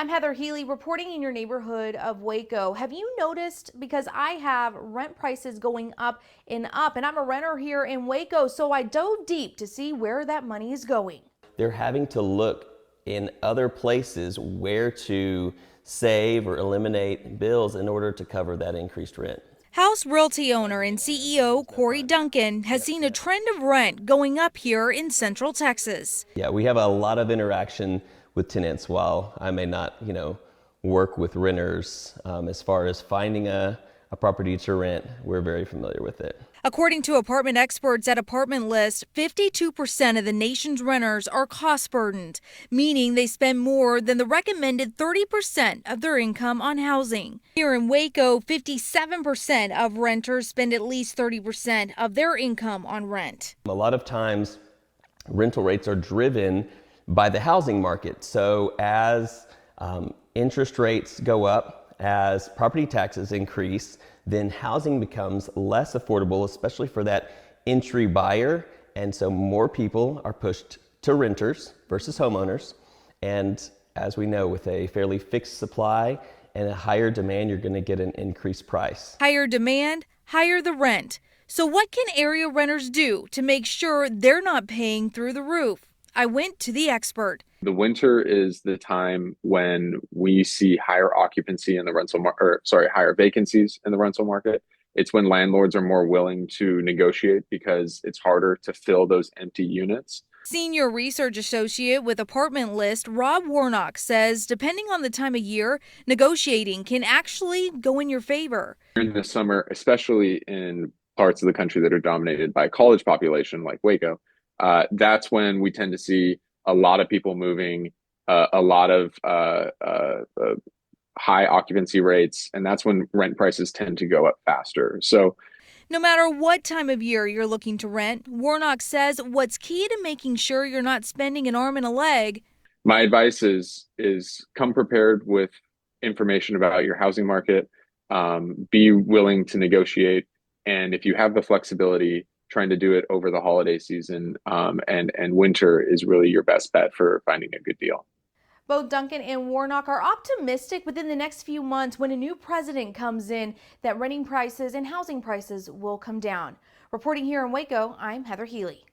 I'm Heather Healy reporting in your neighborhood of Waco. Have you noticed, because I have, rent prices going up, and I'm a renter here in Waco, so I dove deep to see where that money is going. They're having to look in other places where to save or eliminate bills in order to cover that increased rent. House Realty owner and CEO Corey Duncan has seen a trend of rent going up here in Central Texas. Yeah, we have a lot of interaction with tenants. While I may not, work with renters, as far as finding a property to rent, we're very familiar with it. According to apartment experts at Apartment List, 52% of the nation's renters are cost burdened, meaning they spend more than the recommended 30% of their income on housing. Here in Waco, 57% of renters spend at least 30% of their income on rent. A lot of times, rental rates are driven by the housing market. So as interest rates go up, as property taxes increase, then housing becomes less affordable, especially for that entry buyer. And so more people are pushed to renters versus homeowners. And as we know, with a fairly fixed supply and a higher demand, you're going to get an increased price. Higher demand, higher the rent. So what can area renters do to make sure they're not paying through the roof? I went to the expert. The winter is the time when we see higher occupancy in the rental market, or sorry, higher vacancies in the rental market. It's when landlords are more willing to negotiate because it's harder to fill those empty units. Senior research associate with Apartment List, Rob Warnock, says depending on the time of year, negotiating can actually go in your favor. In the summer, especially in parts of the country that are dominated by college population like Waco, that's when we tend to see a lot of people moving, a lot of high occupancy rates, and that's when rent prices tend to go up faster. So no matter what time of year you're looking to rent, Warnock says what's key to making sure you're not spending an arm and a leg. My advice is come prepared with information about your housing market, be willing to negotiate, and if you have the flexibility, trying to do it over the holiday season, and winter is really your best bet for finding a good deal. Both Duncan and Warnock are optimistic within the next few months, when a new president comes in, that renting prices and housing prices will come down. Reporting here in Waco, I'm Heather Healy.